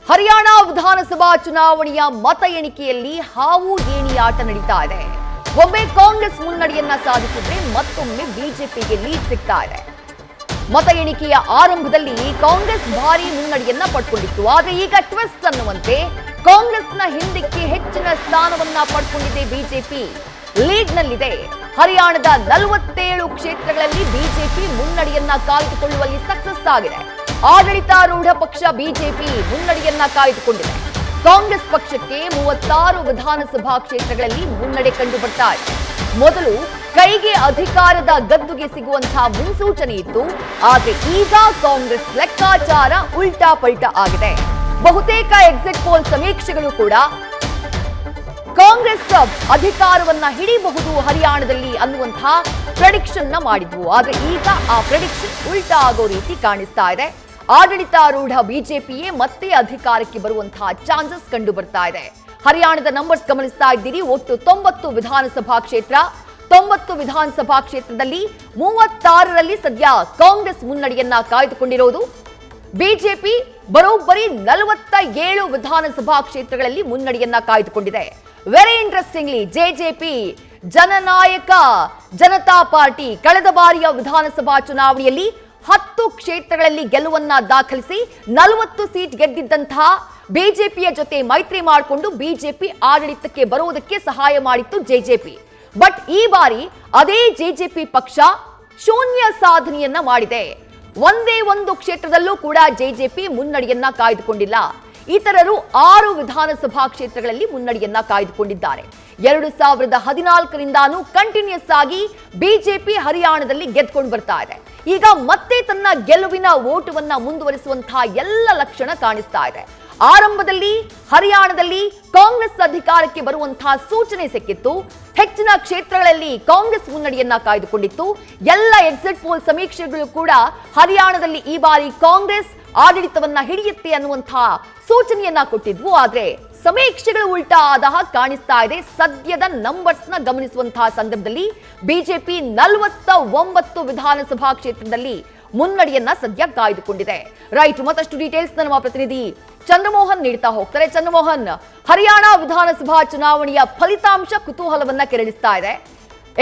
ಹರಿಯಾಣ ವಿಧಾನಸಭಾ ಚುನಾವಣೆಯ ಮತ ಎಣಿಕೆಯಲ್ಲಿ ಹಾವು ಏಣಿಯಾಟ ನಡೀತಾ ಇದೆ. ಒಮ್ಮೆ ಕಾಂಗ್ರೆಸ್ ಮುನ್ನಡೆಯನ್ನ ಸಾಧಿಸಿದ್ರೆ ಮತ್ತೊಮ್ಮೆ ಬಿಜೆಪಿಗೆ ಲೀಡ್ ಸಿಗ್ತಾ ಇದೆ. ಮತ ಎಣಿಕೆಯ ಆರಂಭದಲ್ಲಿ ಕಾಂಗ್ರೆಸ್ ಭಾರಿ ಮುನ್ನಡೆಯನ್ನ ಪಡ್ಕೊಂಡಿತ್ತು. ಆದ್ರೆ ಈಗ ಟ್ವಿಸ್ಟ್ ಅನ್ನುವಂತೆ ಕಾಂಗ್ರೆಸ್ನ ಹಿಂದಕ್ಕೆ ಹೆಚ್ಚಿನ ಸ್ಥಾನವನ್ನ ಪಡ್ಕೊಂಡಿದೆ ಬಿಜೆಪಿ. ಲೀಡ್ ನಲ್ಲಿದೆ. ಹರಿಯಾಣದ 47 ಕ್ಷೇತ್ರಗಳಲ್ಲಿ ಬಿಜೆಪಿ ಮುನ್ನಡೆಯನ್ನ ಕಾಯ್ದುಕೊಳ್ಳುವಲ್ಲಿ ಸಕ್ಸಸ್ ಆಗಿದೆ. ಆಡಳಿತಾರೂಢ ಪಕ್ಷ ಬಿಜೆಪಿ ಮುನ್ನಡೆಯನ್ನ ಕಾಯ್ದುಕೊಂಡಿದೆ. ಕಾಂಗ್ರೆಸ್ ಪಕ್ಷಕ್ಕೆ 36 ವಿಧಾನಸಭಾ ಕ್ಷೇತ್ರಗಳಲ್ಲಿ ಮುನ್ನಡೆ ಕಂಡು ಬರ್ತಾ ಇದೆ. ಮೊದಲು ಕೈಗೆ ಅಧಿಕಾರದ ಗದ್ದುಗೆ ಸಿಗುವಂತಹ ಮುನ್ಸೂಚನೆ ಇತ್ತು. ಆದ್ರೆ ಈಗ ಕಾಂಗ್ರೆಸ್ ಲೆಕ್ಕಾಚಾರ ಉಲ್ಟಾ ಪಲ್ಟಾ ಆಗಿದೆ. ಬಹುತೇಕ ಎಕ್ಸಿಟ್ ಪೋಲ್ ಸಮೀಕ್ಷೆಗಳು ಕೂಡ ಕಾಂಗ್ರೆಸ್ ಅಧಿಕಾರವನ್ನ ಹಿಡಿಯಬಹುದು ಹರಿಯಾಣದಲ್ಲಿ ಅನ್ನುವಂತಹ ಪ್ರೆಡಿಕ್ಷನ್ ನ ಮಾಡಿದ್ವು. ಆದ್ರೆ ಈಗ ಆ ಪ್ರೆಡಿಕ್ಷನ್ ಉಲ್ಟಾ ಆಗೋ ರೀತಿ ಕಾಣಿಸ್ತಾ ಇದೆ. ಆಡಳಿತಾರೂಢ ಬಿಜೆಪಿಯೇ ಮತ್ತೆ ಅಧಿಕಾರಕ್ಕೆ ಬರುವಂತಹ ಚಾನ್ಸಸ್ ಕಂಡು ಬರ್ತಾ ಇದೆ. ಹರಿಯಾಣದ ನಂಬರ್ಸ್ ಗಮನಿಸ್ತಾ ಇದ್ದೀರಿ. ಒಟ್ಟು 90 ವಿಧಾನಸಭಾ ಕ್ಷೇತ್ರ. 90 ವಿಧಾನಸಭಾ ಕ್ಷೇತ್ರದಲ್ಲಿ 36ರಲ್ಲಿ ಸದ್ಯ ಕಾಂಗ್ರೆಸ್ ಮುನ್ನಡೆಯನ್ನ ಕಾಯ್ದುಕೊಂಡಿರೋದು. ಬಿಜೆಪಿ ಬರೋಬ್ಬರಿ 47 ವಿಧಾನಸಭಾ ಕ್ಷೇತ್ರಗಳಲ್ಲಿ ಮುನ್ನಡೆಯನ್ನ ಕಾಯ್ದುಕೊಂಡಿದೆ. ವೆರಿ ಇಂಟ್ರೆಸ್ಟಿಂಗ್ಲಿ ಜೆಜೆಪಿ ಜನನಾಯಕ ಜನತಾ ಪಾರ್ಟಿ ಕಳೆದ ಬಾರಿಯ ವಿಧಾನಸಭಾ ಚುನಾವಣೆಯಲ್ಲಿ 10 ಕ್ಷೇತ್ರಗಳಲ್ಲಿ ಗೆಲುವನ್ನ ದಾಖಲಿಸಿ 40 ಸೀಟ್ ಗೆದ್ದಿದ್ದಂತಹ ಬಿಜೆಪಿಯ ಜೊತೆ ಮೈತ್ರಿ ಮಾಡಿಕೊಂಡು ಬಿಜೆಪಿ ಆಡಳಿತಕ್ಕೆ ಬರುವುದಕ್ಕೆ ಸಹಾಯ ಮಾಡಿತ್ತು ಜೆಜೆಪಿ. ಬಟ್ ಈ ಬಾರಿ ಅದೇ ಜೆಜೆಪಿ ಪಕ್ಷ ಶೂನ್ಯ ಸಾಧನೆಯನ್ನ ಮಾಡಿದೆ. ಒಂದೇ ಒಂದು ಕ್ಷೇತ್ರದಲ್ಲೂ ಕೂಡ ಜೆಜೆಪಿ ಮುನ್ನಡೆಯನ್ನ ಕಾಯ್ದುಕೊಂಡಿಲ್ಲ. ಇತರರು 6 ವಿಧಾನಸಭಾ ಕ್ಷೇತ್ರಗಳಲ್ಲಿ ಮುನ್ನಡೆಯನ್ನ ಕಾಯ್ದುಕೊಂಡಿದ್ದಾರೆ. 2014ರಿಂದಾನು ಕಂಟಿನ್ಯೂಸ್ ಆಗಿ ಬಿಜೆಪಿ ಹರಿಯಾಣದಲ್ಲಿ ಗೆದ್ಕೊಂಡು ಬರ್ತಾ ಇದೆ. ಈಗ ಮತ್ತೆ ತನ್ನ ಗೆಲುವಿನ ಓಟವನ್ನ ಮುಂದುವರಿಸುವಂತಹ ಎಲ್ಲ ಲಕ್ಷಣ ಕಾಣಿಸ್ತಾ ಇದೆ. ಆರಂಭದಲ್ಲಿ ಹರಿಯಾಣದಲ್ಲಿ ಕಾಂಗ್ರೆಸ್ ಅಧಿಕಾರಕ್ಕೆ ಬರುವಂತಹ ಸೂಚನೆ ಸಿಕ್ಕಿತ್ತು. ಹೆಚ್ಚಿನ ಕ್ಷೇತ್ರಗಳಲ್ಲಿ ಕಾಂಗ್ರೆಸ್ ಮುನ್ನಡೆಯನ್ನ ಕಾಯ್ದುಕೊಂಡಿತ್ತು. ಎಲ್ಲ ಎಕ್ಸಿಟ್ ಪೋಲ್ ಸಮೀಕ್ಷೆಗಳು ಕೂಡ ಹರಿಯಾಣದಲ್ಲಿ ಈ ಬಾರಿ ಕಾಂಗ್ರೆಸ್ ಆಡಳಿತವನ್ನ ಹಿಡಿಯುತ್ತೆ ಅನ್ನುವಂತಹ ಸೂಚನೆಯನ್ನ ಕೊಟ್ಟಿದ್ವು. ಆದ್ರೆ ಸಮೀಕ್ಷೆಗಳು ಉಲ್ಟಾ ಆದ ಕಾಣಿಸ್ತಾ ಇದೆ. ಸದ್ಯದ ನಂಬರ್ಸ್ ನ ಗಮನಿಸುವಂತಹ ಸಂದರ್ಭದಲ್ಲಿ ಬಿಜೆಪಿ 49 ವಿಧಾನಸಭಾ ಕ್ಷೇತ್ರದಲ್ಲಿ ಮುನ್ನಡೆಯನ್ನ ಸದ್ಯ ಕಾಯ್ದುಕೊಂಡಿದೆ. ರೈಟ್, ಮತ್ತಷ್ಟು ಡೀಟೇಲ್ಸ್ ನಮ್ಮ ಪ್ರತಿನಿಧಿ ಚಂದ್ರಮೋಹನ್ ನೀಡ್ತಾ ಹೋಗ್ತಾರೆ. ಚಂದ್ರಮೋಹನ್, ಹರಿಯಾಣ ವಿಧಾನಸಭಾ ಚುನಾವಣೆಯ ಫಲಿತಾಂಶ ಕುತೂಹಲವನ್ನ ಕೆರಳಿಸ್ತಾ ಇದೆ.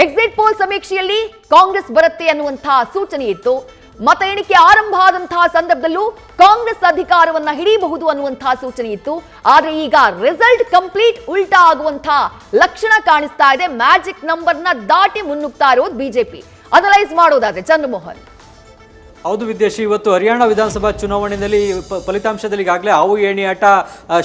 ಎಕ್ಸಿಟ್ ಪೋಲ್ ಸಮೀಕ್ಷೆಯಲ್ಲಿ ಕಾಂಗ್ರೆಸ್ ಬರುತ್ತೆ ಅನ್ನುವಂತಹ ಸೂಚನೆ ಇತ್ತು. ಮತ ಎಣಿಕೆ ಆರಂಭ ಆದಂತಹ ಸಂದರ್ಭದಲ್ಲೂ ಕಾಂಗ್ರೆಸ್ ಅಧಿಕಾರವನ್ನ ಹಿಡಿಯಬಹುದು ಅನ್ನುವಂತಹ ಸೂಚನೆ ಇತ್ತು. ಆದ್ರೆ ಈಗ ರಿಸಲ್ಟ್ ಕಂಪ್ಲೀಟ್ ಉಲ್ಟಾ ಆಗುವಂತಹ ಲಕ್ಷಣ ಕಾಣಿಸ್ತಾ ಇದೆ. ಮ್ಯಾಜಿಕ್ ನಂಬರ್ನ ದಾಟಿ ಮುನ್ನುಗ್ತಾ ಇರೋದು ಬಿಜೆಪಿ. ಅನಲೈಸ್ ಮಾಡೋದಾದ್ರೆ ಚಂದ್ರಮೋಹನ್. ಹೌದು ವಿದ್ಯಾಶ್ರೀ, ಇವತ್ತು ಹರಿಯಾಣ ವಿಧಾನಸಭಾ ಚುನಾವಣೆಯಲ್ಲಿ ಫಲಿತಾಂಶದಲ್ಲಿ ಈಗಾಗಲೇ ಹಾವು ಏಣಿಯಾಟ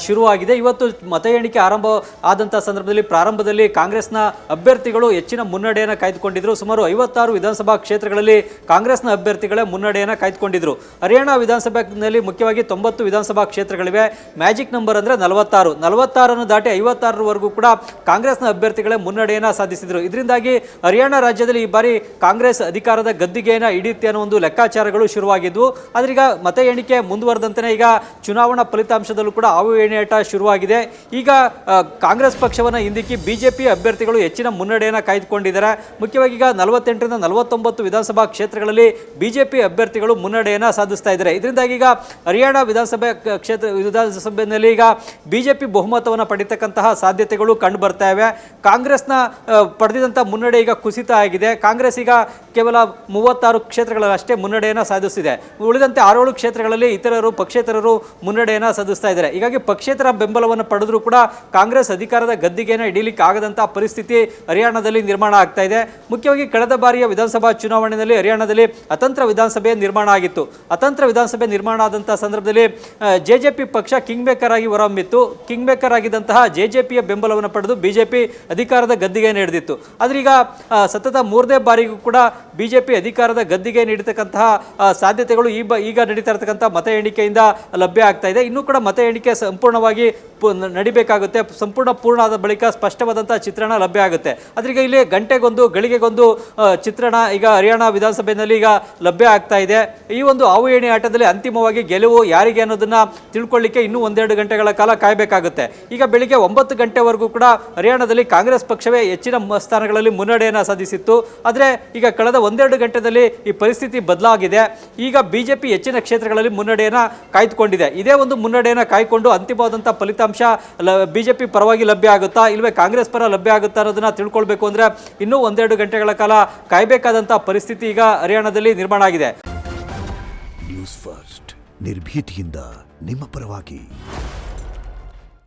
ಶುರುವಾಗಿದೆ. ಇವತ್ತು ಮತ ಎಣಿಕೆ ಆರಂಭ ಆದಂಥ ಸಂದರ್ಭದಲ್ಲಿ ಪ್ರಾರಂಭದಲ್ಲಿ ಕಾಂಗ್ರೆಸ್ನ ಅಭ್ಯರ್ಥಿಗಳು ಹೆಚ್ಚಿನ ಮುನ್ನಡೆಯನ್ನು ಕಾಯ್ದುಕೊಂಡಿದ್ರು. ಸುಮಾರು 56 ವಿಧಾನಸಭಾ ಕ್ಷೇತ್ರಗಳಲ್ಲಿ ಕಾಂಗ್ರೆಸ್ನ ಅಭ್ಯರ್ಥಿಗಳೇ ಮುನ್ನಡೆಯನ್ನು ಕಾಯ್ದುಕೊಂಡಿದ್ರು. ಹರಿಯಾಣ ವಿಧಾನಸಭೆಯಲ್ಲಿ ಮುಖ್ಯವಾಗಿ 90 ವಿಧಾನಸಭಾ ಕ್ಷೇತ್ರಗಳಿವೆ. ಮ್ಯಾಜಿಕ್ ನಂಬರ್ ಅಂದರೆ 46 ದಾಟಿ 56ರವರೆಗೂ ಕೂಡ ಕಾಂಗ್ರೆಸ್ನ ಅಭ್ಯರ್ಥಿಗಳೇ ಮುನ್ನಡೆಯನ್ನು ಸಾಧಿಸಿದರು. ಇದರಿಂದಾಗಿ ಹರಿಯಾಣ ರಾಜ್ಯದಲ್ಲಿ ಈ ಬಾರಿ ಕಾಂಗ್ರೆಸ್ ಅಧಿಕಾರದ ಗದ್ದಿಗೆಯನ್ನು ಹಿಡಿಯುತ್ತೆ ಅನ್ನೋ ಒಂದು ಲೆಕ್ಕಾಚಾರ ಶುರುವಾಗಿದ್ವು. ಆದ್ರೆ ಈಗ ಮತ ಎಣಿಕೆ ಮುಂದುವರೆದಂತೆ ಈಗ ಚುನಾವಣಾ ಫಲಿತಾಂಶದಲ್ಲೂ ಕೂಡ ಹಾವು ಏಣಿಯಾಟ ಶುರುವಾಗಿದೆ. ಈಗ ಕಾಂಗ್ರೆಸ್ ಪಕ್ಷವನ್ನ ಹಿಂದಿಕ್ಕಿ ಬಿಜೆಪಿ ಅಭ್ಯರ್ಥಿಗಳು ಹೆಚ್ಚಿನ ಮುನ್ನಡೆಯನ್ನು ಕಾಯ್ದುಕೊಂಡಿದ್ದಾರೆ. ಮುಖ್ಯವಾಗಿ ಈಗ 48ರಿಂದ 49 ವಿಧಾನಸಭಾ ಕ್ಷೇತ್ರಗಳಲ್ಲಿ ಬಿಜೆಪಿ ಅಭ್ಯರ್ಥಿಗಳು ಮುನ್ನಡೆಯನ್ನು ಸಾಧಿಸ್ತಾ ಇದ್ದಾರೆ. ಇದರಿಂದಾಗಿ ಈಗ ಹರಿಯಾಣ ವಿಧಾನಸಭೆಯಲ್ಲಿ ಈಗ ಬಿಜೆಪಿ ಬಹುಮತವನ್ನು ಪಡಿತಕ್ಕಂತಹ ಸಾಧ್ಯತೆಗಳು ಕಂಡು ಬರ್ತಾ ಇವೆ. ಕಾಂಗ್ರೆಸ್ನ ಪಡೆದಿದ್ದಂಥ ಮುನ್ನಡೆ ಈಗ ಕುಸಿತ ಆಗಿದೆ. ಕಾಂಗ್ರೆಸ್ ಈಗ ಕೇವಲ 36 ಕ್ಷೇತ್ರಗಳಲ್ಲಿ ಅಷ್ಟೇ ಮುನ್ನಡೆಯನ್ನು ಸಾಧಿಸಿದೆ. ಉಳಿದಂತೆ 6 ಕ್ಷೇತ್ರಗಳಲ್ಲಿ ಪಕ್ಷೇತರರು ಮುನ್ನಡೆಯನ್ನು ಸಾಧಿಸ್ತಾ ಇದ್ದಾರೆ. ಹೀಗಾಗಿ ಪಕ್ಷೇತರ ಬೆಂಬಲವನ್ನು ಪಡೆದರೂ ಕೂಡ ಕಾಂಗ್ರೆಸ್ ಅಧಿಕಾರದ ಗದ್ದಿಗೆಯನ್ನು ಹಿಡಿಯಲಿಕ್ಕೆ ಆಗದಂತಹ ಪರಿಸ್ಥಿತಿ ಹರಿಯಾಣದಲ್ಲಿ ನಿರ್ಮಾಣ ಆಗ್ತಾ ಇದೆ. ಮುಖ್ಯವಾಗಿ ಕಳೆದ ಬಾರಿಯ ವಿಧಾನಸಭಾ ಚುನಾವಣೆಯಲ್ಲಿ ಹರಿಯಾಣದಲ್ಲಿ ಅತಂತ್ರ ವಿಧಾನಸಭೆ ನಿರ್ಮಾಣ ಆಗಿತ್ತು. ಅತಂತ್ರ ವಿಧಾನಸಭೆ ನಿರ್ಮಾಣ ಆದಂತಹ ಸಂದರ್ಭದಲ್ಲಿ ಜೆಜೆಪಿ ಪಕ್ಷ ಕಿಂಗ್ ಮೇಕರ್ ಆಗಿ ಹೊರಹೊಮ್ಮಿತ್ತು. ಕಿಂಗ್ ಮೇಕರ್ ಆಗಿದ್ದಂತಹ ಜೆಜೆಪಿಯ ಬೆಂಬಲವನ್ನು ಪಡೆದು ಬಿಜೆಪಿ ಅಧಿಕಾರದ ಗದ್ದಿಗೆಯನ್ನು ಹಿಡಿದಿತ್ತು. ಆದ್ರೆ ಈಗ ಸತತ 3ನೇ ಬಾರಿಗೂ ಕೂಡ ಬಿಜೆಪಿ ಅಧಿಕಾರದ ಗದ್ದಿಗೆ ನೀಡತಕ್ಕಂತಹ ಸಾಧ್ಯತೆಗಳು ಈಗ ನಡೀತಾ ಇರತಕ್ಕಂಥ ಮತ ಎಣಿಕೆಯಿಂದ ಲಭ್ಯ ಆಗ್ತಾ ಇದೆ. ಇನ್ನೂ ಕೂಡ ಮತ ಎಣಿಕೆ ಸಂಪೂರ್ಣವಾಗಿ ನಡಿಬೇಕಾಗುತ್ತೆ. ಸಂಪೂರ್ಣ ಪೂರ್ಣ ಆದ ಬಳಿಕ ಸ್ಪಷ್ಟವಾದಂತಹ ಚಿತ್ರಣ ಲಭ್ಯ ಆಗುತ್ತೆ. ಆದ್ರೀಗ ಇಲ್ಲಿ ಗಳಿಗೆಗೊಂದು ಚಿತ್ರಣ ಈಗ ಹರಿಯಾಣ ವಿಧಾನಸಭೆಯಲ್ಲಿ ಈಗ ಲಭ್ಯ ಆಗ್ತಾ ಇದೆ. ಈ ಒಂದು ಹಾವು ಏಣಿ ಆಟದಲ್ಲಿ ಅಂತಿಮವಾಗಿ ಗೆಲುವು ಯಾರಿಗೆ ಅನ್ನೋದನ್ನ ತಿಳ್ಕೊಳ್ಳಿಕ್ಕೆ ಇನ್ನೂ 1-2 ಗಂಟೆಗಳ ಕಾಲ ಕಾಯಬೇಕಾಗುತ್ತೆ. ಈಗ ಬೆಳಿಗ್ಗೆ 9 ಗಂಟೆವರೆಗೂ ಕೂಡ ಹರಿಯಾಣದಲ್ಲಿ ಕಾಂಗ್ರೆಸ್ ಪಕ್ಷವೇ ಹೆಚ್ಚಿನ ಸ್ಥಾನಗಳಲ್ಲಿ ಮುನ್ನಡೆಯನ್ನು ಸಾಧಿಸಿತ್ತು. ಆದರೆ ಈಗ ಕಳೆದ 1-2 ಗಂಟೆಯಲ್ಲಿ ಈ ಪರಿಸ್ಥಿತಿ ಬದಲಾಗಿದೆ. ಆಗಿದೆ. ಈಗ ಬಿಜೆಪಿ ಹೆಚ್ಚಿನ ಕ್ಷೇತ್ರಗಳಲ್ಲಿ ಮುನ್ನಡೆಯನ್ನು ಕಾಯ್ದುಕೊಂಡಿದೆ. ಇದೇ ಒಂದು ಮುನ್ನಡೆಯನ್ನು ಕಾಯ್ಕೊಂಡು ಅಂತಿಮವಾದಂಥ ಫಲಿತಾಂಶ ಬಿಜೆಪಿ ಪರವಾಗಿ ಲಭ್ಯ ಆಗುತ್ತಾ ಇಲ್ಲವೇ ಕಾಂಗ್ರೆಸ್ ಪರ ಲಭ್ಯ ಆಗುತ್ತಾ ಅನ್ನೋದನ್ನ ತಿಳ್ಕೊಳ್ಬೇಕು ಅಂದರೆ ಇನ್ನೂ 1-2 ಗಂಟೆಗಳ ಕಾಲ ಕಾಯಬೇಕಾದಂಥ ಪರಿಸ್ಥಿತಿ ಈಗ ಹರಿಯಾಣದಲ್ಲಿ ನಿರ್ಮಾಣ ಆಗಿದೆ. ನ್ಯೂಸ್ ಫಸ್ಟ್ ನಿರ್ಭೀತಿಯಿಂದ ನಿಮ್ಮ ಪರವಾಗಿ.